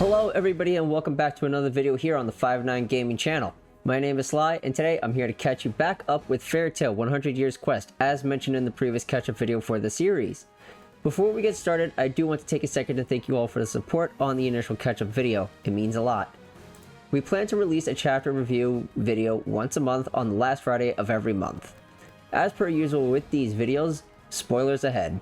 Hello everybody and welcome back to another video here on the 5-9 Gaming channel. My name is Sly and today I'm here to catch you back up with Fairy Tail 100 Years Quest as mentioned in the previous catch-up video for the series. Before we get started, I do want to take a second to thank you all for the support on the initial catch-up video. It means a lot. We plan to release a chapter review video once a month on the last Friday of every month. As per usual with these videos, spoilers ahead.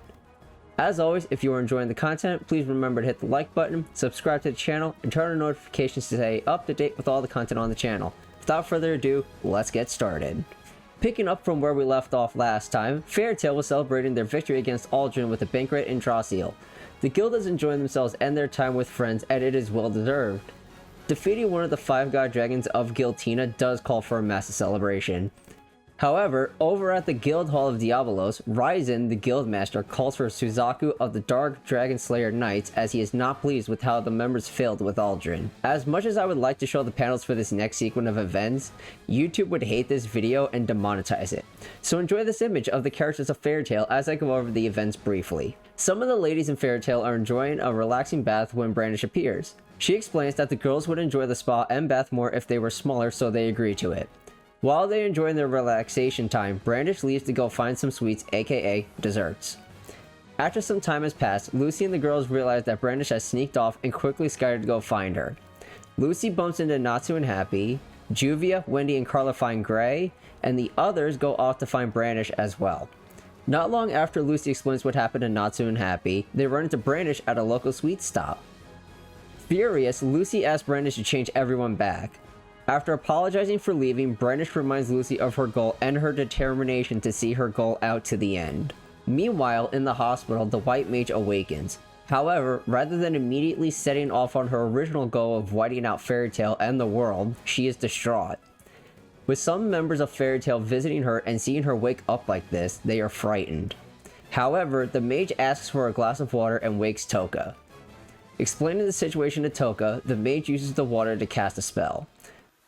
As always, if you are enjoying the content, please remember to hit the like button, subscribe to the channel, and turn on notifications to stay up to date with all the content on the channel. Without further ado, let's get started. Picking up from where we left off last time, Fairy Tail was celebrating their victory against Aldrin with a banquet in Drasil. The guild is enjoying themselves and their time with friends, and it is well deserved. Defeating one of the 5 god dragons of Guiltina does call for a massive celebration. However, over at the Guild Hall of Diabolos, Ryzen, the Guildmaster, calls for Suzaku of the Dark Dragon Slayer Knights as he is not pleased with how the members failed with Aldrin. As much as I would like to show the panels for this next sequence of events, YouTube would hate this video and demonetize it. So enjoy this image of the characters of Fairy Tail as I go over the events briefly. Some of the ladies in Fairy Tail are enjoying a relaxing bath when Brandish appears. She explains that the girls would enjoy the spa and bath more if they were smaller, so they agree to it. While they enjoy their relaxation time, Brandish leaves to go find some sweets, aka desserts. After some time has passed, Lucy and the girls realize that Brandish has sneaked off and quickly scattered to go find her. Lucy bumps into Natsu and Happy, Juvia, Wendy, and Carla find Gray, and the others go off to find Brandish as well. Not long after Lucy explains what happened to Natsu and Happy, they run into Brandish at a local sweet stop. Furious, Lucy asks Brandish to change everyone back. After apologizing for leaving, Brandish reminds Lucy of her goal and her determination to see her goal out to the end. Meanwhile, in the hospital, the White Mage awakens. However, rather than immediately setting off on her original goal of wiping out Fairy Tail and the world, she is distraught. With some members of Fairy Tail visiting her and seeing her wake up like this, they are frightened. However, the mage asks for a glass of water and wakes Toka. Explaining the situation to Toka, the mage uses the water to cast a spell.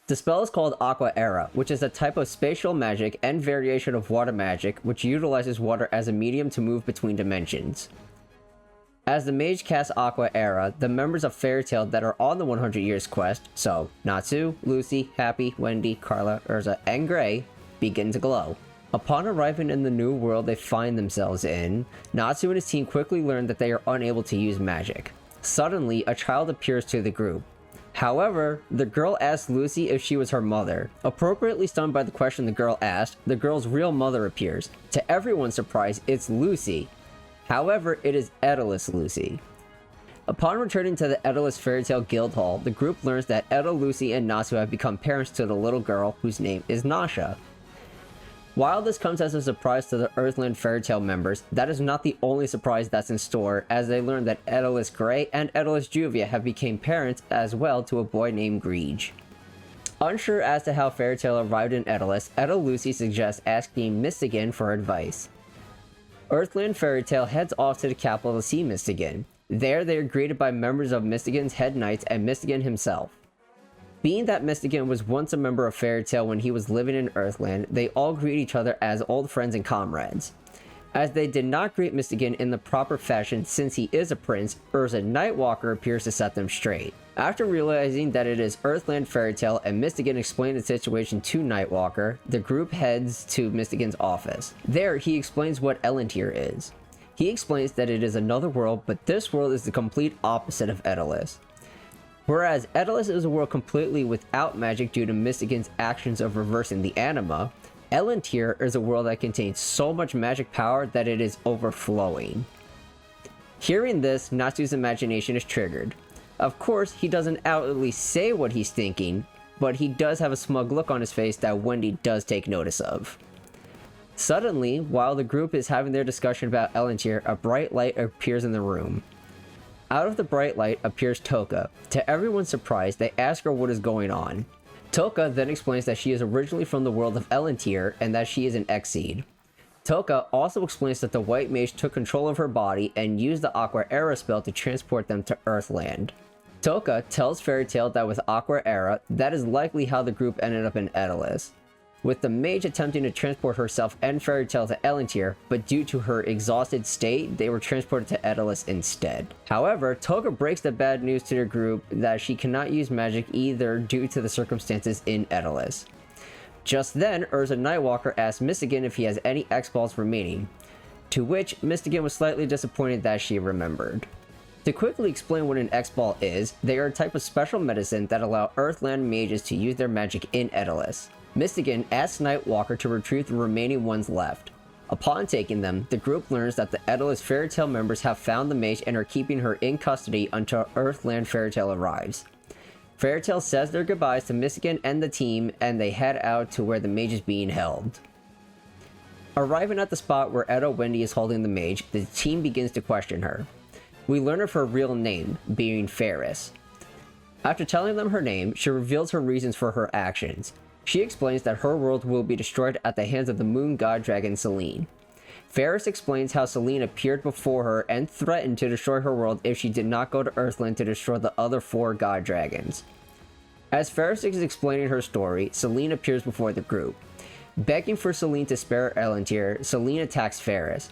The spell is called Aqua Era, which is a type of spatial magic and variation of water magic which utilizes water as a medium to move between dimensions. As the mage casts Aqua Era, the members of Fairy Tail that are on the 100 Years Quest, so Natsu, Lucy, Happy, Wendy, Carla, Urza, and Gray, begin to glow. Upon arriving in the new world they find themselves in, Natsu and his team quickly learn that they are unable to use magic. Suddenly, a child appears to the group. However, the girl asks Lucy if she was her mother. Appropriately stunned by the question the girl asked, the girl's real mother appears. To everyone's surprise, it's Lucy. However, it is Edalus Lucy. Upon returning to the Edalus Fairy Tail Guild Hall, the group learns that Eda, Lucy, and Natsu have become parents to the little girl whose name is Nasha. While this comes as a surprise to the Earthland Fairy Tail members, that is not the only surprise that's in store, as they learn that Edalus Gray and Edalus Juvia have become parents as well to a boy named Greege. Unsure as to how Fairy Tail arrived in Edalus, Eda Lucy suggests asking Mystigan for advice. Earthland Fairy Tail heads off to the capital to see Mystigan. There they are greeted by members of Mystigan's head knights and Mystigan himself. Being that Mystigan was once a member of Fairy Tail when he was living in Earthland, they all greet each other as old friends and comrades. As they did not greet Mystigan in the proper fashion since he is a prince, Urza Nightwalker appears to set them straight. After realizing that it is Earthland Fairy Tail and Mystigan explained the situation to Nightwalker, the group heads to Mystigan's office. There, he explains what Elantir is. He explains that it is another world, but this world is the complete opposite of Edalus. Whereas Edalus is a world completely without magic due to Mystigan's actions of reversing the anima, Elantir is a world that contains so much magic power that it is overflowing. Hearing this, Natsu's imagination is triggered. Of course, he doesn't outwardly say what he's thinking, but he does have a smug look on his face that Wendy does take notice of. Suddenly, while the group is having their discussion about Elantir, a bright light appears in the room. Out of the bright light appears Toka. To everyone's surprise, they ask her what is going on. Toka then explains that she is originally from the world of Elantir and that she is an Exceed. Toka also explains that the White Mage took control of her body and used the Aqua Era spell to transport them to Earthland. Toka tells Fairy Tail that with Aqua Era, that is likely how the group ended up in Edalus. with the mage attempting to transport herself and Fairy Tail to Elantir, but due to her exhausted state, they were transported to Edelus instead. However, Toga breaks the bad news to the group that she cannot use magic either due to the circumstances in Edelus. Just then, Urza Nightwalker asks Mystigan if he has any X-Balls remaining, to which Mystigan was slightly disappointed that she remembered. To quickly explain what an X-Ball is, they are a type of special medicine that allow Earthland mages to use their magic in Edelus. Mystigan asks Nightwalker to retrieve the remaining ones left. Upon taking them, the group learns that the Edelus Fairy Tail members have found the mage and are keeping her in custody until Earthland Fairy Tail arrives. Fairy Tail says their goodbyes to Mystigan and the team, and they head out to where the mage is being held. Arriving at the spot where Edo Wendy is holding the mage, the team begins to question her. We learn of her real name, being Ferris. After telling them her name, she reveals her reasons for her actions. She explains that her world will be destroyed at the hands of the moon god dragon Selene. Ferris explains how Selene appeared before her and threatened to destroy her world if she did not go to Earthland to destroy the other 4 god dragons. As Ferris is explaining her story, Selene appears before the group. Begging for Selene to spare Elantir, Selene attacks Ferris.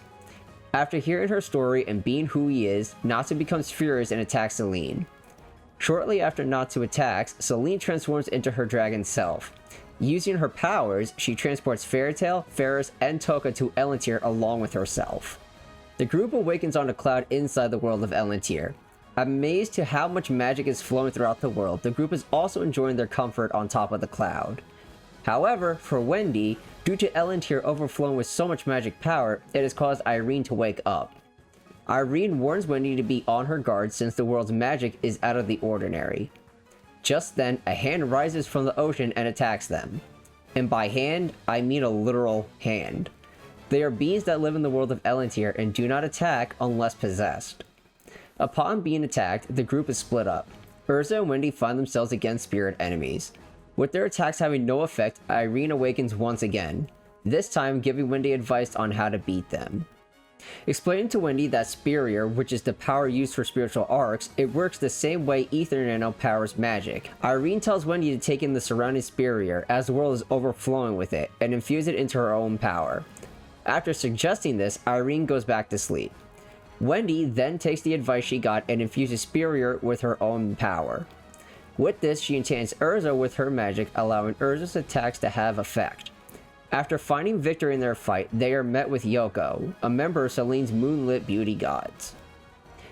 After hearing her story and being who he is, Natsu becomes furious and attacks Selene. Shortly after Natsu attacks, Selene transforms into her dragon self. Using her powers, she transports Fairy Tail, Ferris, and Toka to Elantir along with herself. The group awakens on a cloud inside the world of Elantir. Amazed to how much magic is flowing throughout the world, the group is also enjoying their comfort on top of the cloud. However, for Wendy, due to Elantir overflowing with so much magic power, it has caused Irene to wake up. Irene warns Wendy to be on her guard since the world's magic is out of the ordinary. Just then, a hand rises from the ocean and attacks them. And by hand, I mean a literal hand. They are beings that live in the world of Elantir and do not attack unless possessed. Upon being attacked, the group is split up. Urza and Wendy find themselves against spirit enemies. With their attacks having no effect, Irene awakens once again, this time giving Wendy advice on how to beat them. Explaining to Wendy that Superior, which is the power used for spiritual arcs, it works the same way Ether Nano powers magic. Irene tells Wendy to take in the surrounding Superior, as the world is overflowing with it, and infuse it into her own power. After suggesting this, Irene goes back to sleep. Wendy then takes the advice she got and infuses Superior with her own power. With this, she enchants Urza with her magic, allowing Urza's attacks to have effect. After finding victory in their fight, they are met with Yoko, a member of Selene's moonlit beauty gods.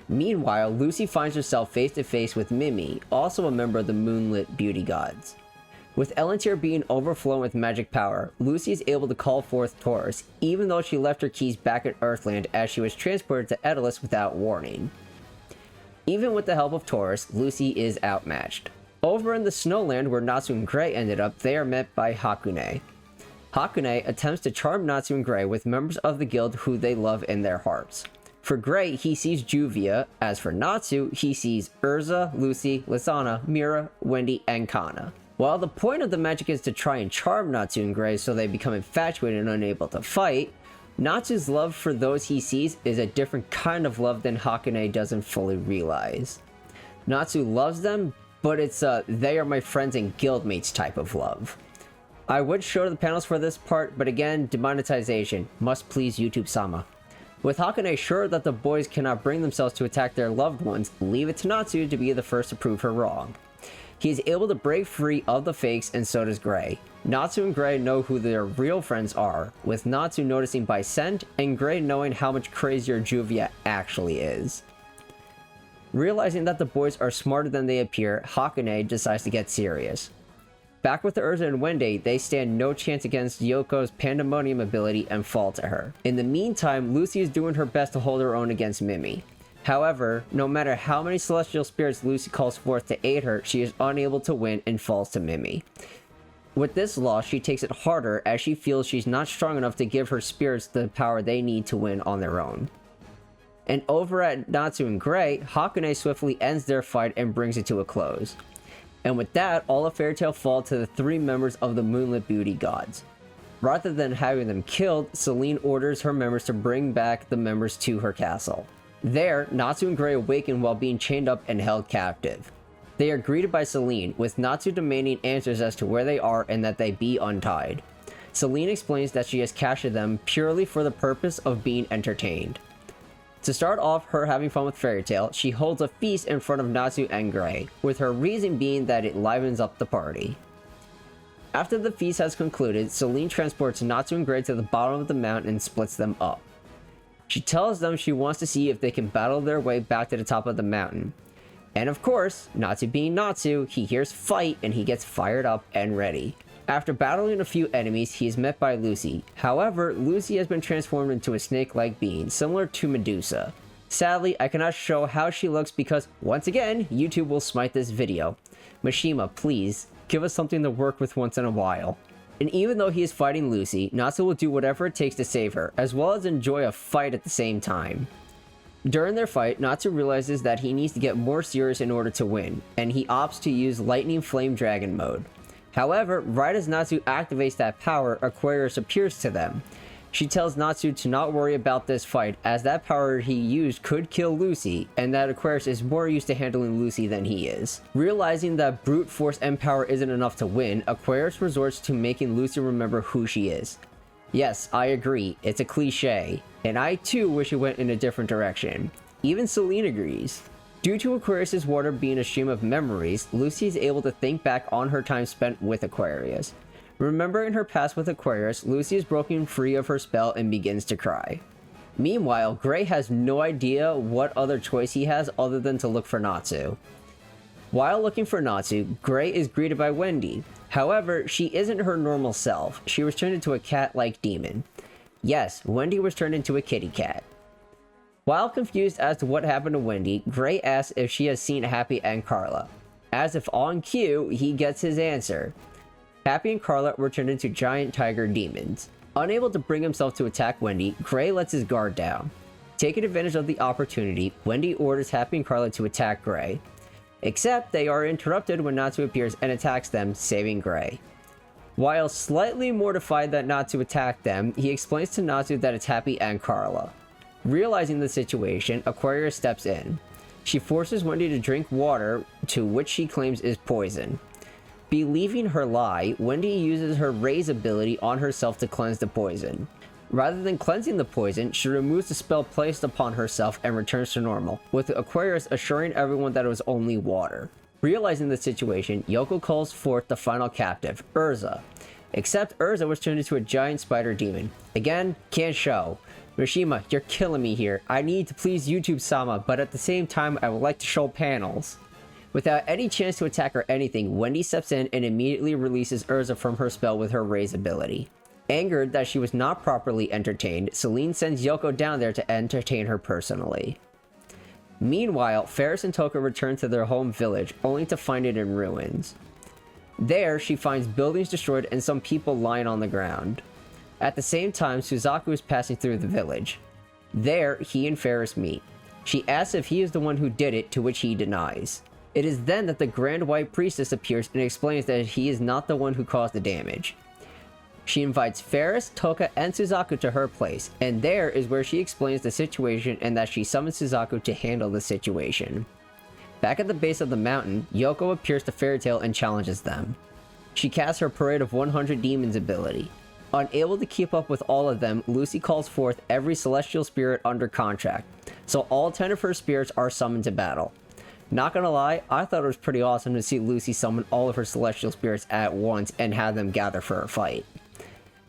Meanwhile, Lucy finds herself face to face with Mimi, also a member of the moonlit beauty gods. With Elantir being overflowing with magic power, Lucy is able to call forth Taurus, even though she left her keys back at Earthland as she was transported to Edelus without warning. Even with the help of Taurus, Lucy is outmatched. Over in the Snowland where Natsu and Grey ended up, they are met by Hakune. Hakune attempts to charm Natsu and Grey with members of the guild who they love in their hearts. For Grey, he sees Juvia. As for Natsu, he sees Urza, Lucy, Lisana, Mira, Wendy, and Kana. While the point of the magic is to try and charm Natsu and Grey so they become infatuated and unable to fight, Natsu's love for those he sees is a different kind of love than Hakune doesn't fully realize. Natsu loves them, but it's a they are my friends and guildmates type of love. I would show the panels for this part, but again, demonetization. Must please YouTube-sama. With Hakune sure that the boys cannot bring themselves to attack their loved ones, leave it to Natsu to be the first to prove her wrong. He is able to break free of the fakes, and so does Grey. Natsu and Grey know who their real friends are, with Natsu noticing by scent, and Grey knowing how much crazier Juvia actually is. Realizing that the boys are smarter than they appear, Hakune decides to get serious. Back with Urza and Wendy, they stand no chance against Yoko's pandemonium ability and fall to her. In the meantime, Lucy is doing her best to hold her own against Mimi. However, no matter how many celestial spirits Lucy calls forth to aid her, she is unable to win and falls to Mimi. With this loss, she takes it harder as she feels she's not strong enough to give her spirits the power they need to win on their own. And over at Natsu and Grey, Hakune swiftly ends their fight and brings it to a close. And with that, all of Fairy Tail fall to the 3 members of the Moonlit Beauty Gods. Rather than having them killed, Selene orders her members to bring back the members to her castle. There, Natsu and Grey awaken while being chained up and held captive. They are greeted by Selene, with Natsu demanding answers as to where they are and that they be untied. Celine explains that she has captured them purely for the purpose of being entertained. To start off her having fun with Fairy Tail, she holds a feast in front of Natsu and Gray, with her reason being that it livens up the party. After the feast has concluded, Celine transports Natsu and Gray to the bottom of the mountain and splits them up. She tells them she wants to see if they can battle their way back to the top of the mountain. And of course, Natsu being Natsu, he hears fight and he gets fired up and ready. After battling a few enemies, he is met by Lucy. However, Lucy has been transformed into a snake-like being, similar to Medusa. Sadly, I cannot show how she looks because, once again, YouTube will smite this video. Mishima, please, give us something to work with once in a while. And even though he is fighting Lucy, Natsu will do whatever it takes to save her, as well as enjoy a fight at the same time. During their fight, Natsu realizes that he needs to get more serious in order to win, and he opts to use Lightning Flame Dragon mode. However, right as Natsu activates that power, Aquarius appears to them. She tells Natsu to not worry about this fight, as that power he used could kill Lucy, and that Aquarius is more used to handling Lucy than he is. Realizing that brute force and power isn't enough to win, Aquarius resorts to making Lucy remember who she is. Yes, I agree, it's a cliche, and I too wish it went in a different direction. Even Celine agrees. Due to Aquarius' water being a stream of memories, Lucy is able to think back on her time spent with Aquarius. Remembering her past with Aquarius, Lucy is broken free of her spell and begins to cry. Meanwhile, Gray has no idea what other choice he has other than to look for Natsu. While looking for Natsu, Gray is greeted by Wendy. However, she isn't her normal self. She was turned into a cat-like demon. Yes, Wendy was turned into a kitty cat. While confused as to what happened to Wendy, Gray asks if she has seen Happy and Carla. As if on cue, he gets his answer. Happy and Carla were turned into giant tiger demons. Unable to bring himself to attack Wendy, Gray lets his guard down. Taking advantage of the opportunity, Wendy orders Happy and Carla to attack Gray. Except they are interrupted when Natsu appears and attacks them, saving Gray. While slightly mortified that Natsu attacked them, he explains to Natsu that it's Happy and Carla. Realizing the situation, Aquarius steps in. She forces Wendy to drink water, to which she claims is poison. Believing her lie, Wendy uses her raise ability on herself to cleanse the poison. Rather than cleansing the poison, she removes the spell placed upon herself and returns to normal, with Aquarius assuring everyone that it was only water. Realizing the situation, Yoko calls forth the final captive, Urza. Except Urza was turned into a giant spider demon. Again, can't show. Mishima, you're killing me here. I need to please YouTube-sama, but at the same time, I would like to show panels. Without any chance to attack or anything, Wendy steps in and immediately releases Urza from her spell with her raise ability. Angered that she was not properly entertained, Celine sends Yoko down there to entertain her personally. Meanwhile, Ferris and Toka return to their home village, only to find it in ruins. There, she finds buildings destroyed and some people lying on the ground. At the same time, Suzaku is passing through the village. There, he and Ferris meet. She asks if he is the one who did it, to which he denies. It is then that the Grand White Priestess appears and explains that he is not the one who caused the damage. She invites Ferris, Toka, and Suzaku to her place, and there is where she explains the situation and that she summons Suzaku to handle the situation. Back at the base of the mountain, Yoko appears to Fairy Tail and challenges them. She casts her Parade of 100 Demons ability. Unable to keep up with all of them, Lucy calls forth every celestial spirit under contract, so all 10 of her spirits are summoned to battle. Not gonna lie, I thought it was pretty awesome to see Lucy summon all of her celestial spirits at once and have them gather for a fight.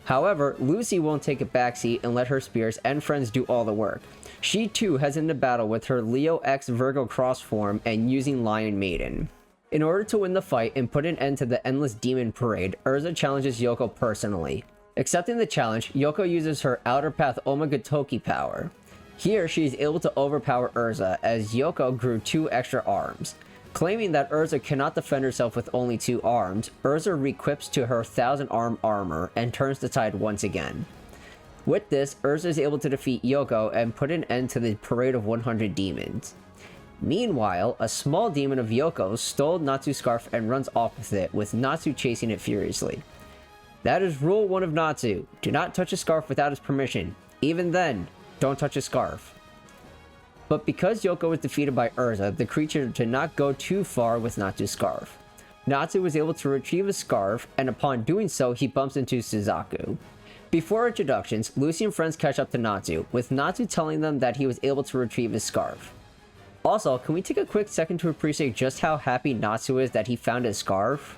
However, Lucy won't take a backseat and let her spirits and friends do all the work. She too heads into battle with her Leo X Virgo cross form and using Lion Maiden. In order to win the fight and put an end to the endless demon parade, Urza challenges Yoko personally. Accepting the challenge, Yoko uses her Outer Path Omega Toki power. Here, she is able to overpower Urza, as Yoko grew 2 extra arms. Claiming that Urza cannot defend herself with only 2 arms, Urza re-equips to her 1000-arm armor and turns the tide once again. With this, Urza is able to defeat Yoko and put an end to the Parade of 100 Demons. Meanwhile, a small demon of Yoko stole Natsu's scarf and runs off with it, with Natsu chasing it furiously. That is rule 1 of Natsu, do not touch a scarf without his permission. Even then, don't touch a scarf. But because Yoko was defeated by Urza, the creature did not go too far with Natsu's scarf. Natsu was able to retrieve a scarf, and upon doing so, he bumps into Suzaku. Before introductions, Lucy and friends catch up to Natsu, with Natsu telling them that he was able to retrieve his scarf. Also, can we take a quick second to appreciate just how happy Natsu is that he found his scarf?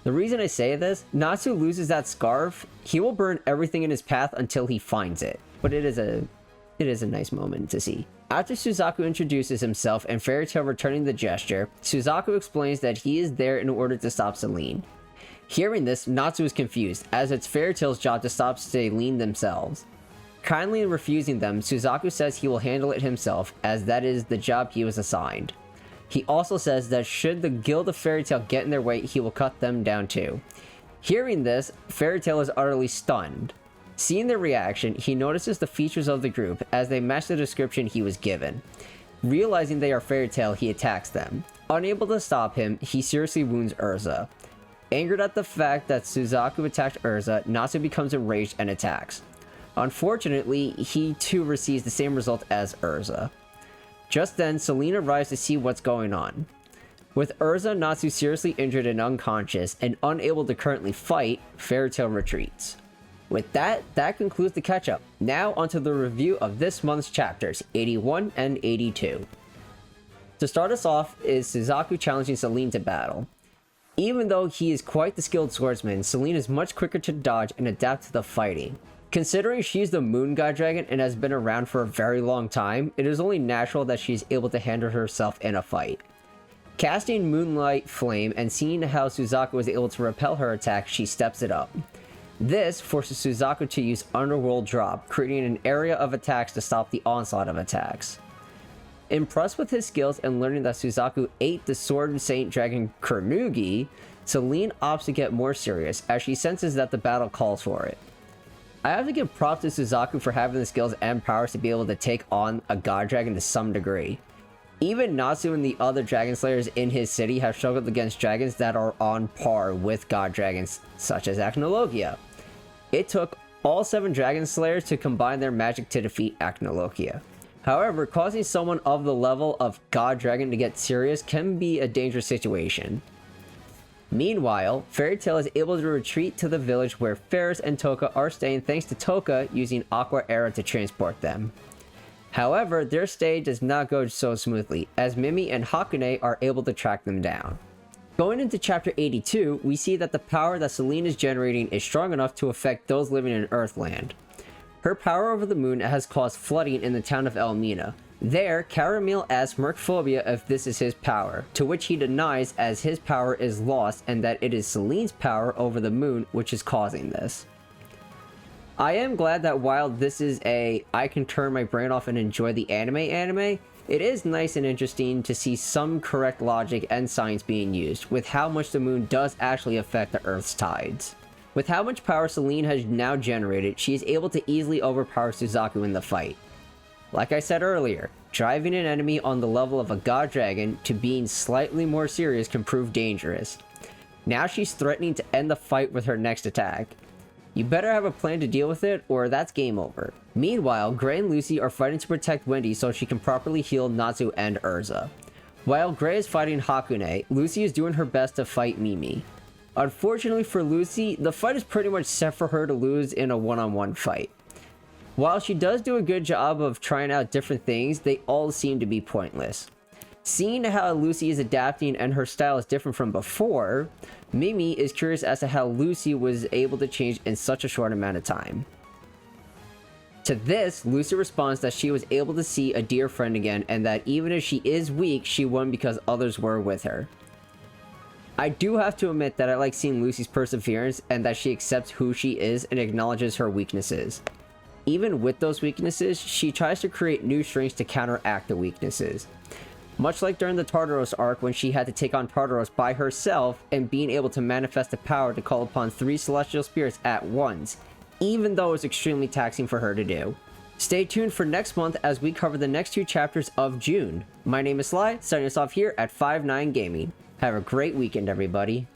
The reason I say this, Natsu loses that scarf, he will burn everything in his path until he finds it. But it is a nice moment to see. After Suzaku introduces himself and Fairy Tail returning the gesture, Suzaku explains that he is there in order to stop Celine. Hearing this, Natsu is confused, as it's Fairy Tail's job to stop Celine themselves. Kindly refusing them, Suzaku says he will handle it himself, as that is the job he was assigned. He also says that should the Guild of Fairy Tail get in their way, he will cut them down too. Hearing this, Fairy Tail is utterly stunned. Seeing their reaction, he notices the features of the group as they match the description he was given. Realizing they are Fairy Tail, he attacks them. Unable to stop him, he seriously wounds Urza. Angered at the fact that Suzaku attacked Urza, Natsu becomes enraged and attacks. Unfortunately, he too receives the same result as Urza. Just then, Celine arrives to see what's going on. With Urza Natsu seriously injured and unconscious, and unable to currently fight, Fairy Tail retreats. With that concludes the catch-up. Now onto the review of this month's chapters, 81 and 82. To start us off is Suzaku challenging Celine to battle. Even though he is quite the skilled swordsman, Celine is much quicker to dodge and adapt to the fighting. Considering she's the Moon God Dragon and has been around for a very long time, it is only natural that she's able to handle herself in a fight. Casting Moonlight Flame and seeing how Suzaku was able to repel her attack, she steps it up. This forces Suzaku to use Underworld Drop, creating an area of attacks to stop the onslaught of attacks. Impressed with his skills and learning that Suzaku ate the Sword Saint Dragon Kurnugi, Celine opts to get more serious as she senses that the battle calls for it. I have to give props to Suzaku for having the skills and powers to be able to take on a God Dragon to some degree. Even Natsu and the other Dragon Slayers in his city have struggled against dragons that are on par with God Dragons, such as Acnologia. It took all 7 Dragon Slayers to combine their magic to defeat Acnologia. However, causing someone of the level of God Dragon to get serious can be a dangerous situation. Meanwhile, Fairy Tail is able to retreat to the village where Ferris and Toka are staying thanks to Toka using Aqua Era to transport them. However, their stay does not go so smoothly, as Mimi and Hakune are able to track them down. Going into chapter 82, we see that the power that Celine is generating is strong enough to affect those living in Earthland. Her power over the moon has caused flooding in the town of Elmina. There, Caramel asks Mercphobia if this is his power, to which he denies as his power is lost and that it is Celine's power over the moon which is causing this. I am glad that while this is I can turn my brain off and enjoy the anime, it is nice and interesting to see some correct logic and science being used, with how much the moon does actually affect the Earth's tides. With how much power Celine has now generated, she is able to easily overpower Suzaku in the fight. Like I said earlier, driving an enemy on the level of a God Dragon to being slightly more serious can prove dangerous. Now she's threatening to end the fight with her next attack. You better have a plan to deal with it, or that's game over. Meanwhile, Gray and Lucy are fighting to protect Wendy so she can properly heal Natsu and Urza. While Gray is fighting Hakune, Lucy is doing her best to fight Mimi. Unfortunately for Lucy, the fight is pretty much set for her to lose in a one-on-one fight. While she does do a good job of trying out different things, they all seem to be pointless. Seeing how Lucy is adapting and her style is different from before, Mimi is curious as to how Lucy was able to change in such a short amount of time. To this, Lucy responds that she was able to see a dear friend again and that even if she is weak, she won because others were with her. I do have to admit that I like seeing Lucy's perseverance and that she accepts who she is and acknowledges her weaknesses. Even with those weaknesses, she tries to create new strengths to counteract the weaknesses. Much like during the Tartaros arc when she had to take on Tartaros by herself and being able to manifest the power to call upon 3 celestial spirits at once, even though it was extremely taxing for her to do. Stay tuned for next month as we cover the next 2 chapters of June. My name is Sly, starting us off here at 5-9 Gaming. Have a great weekend, everybody.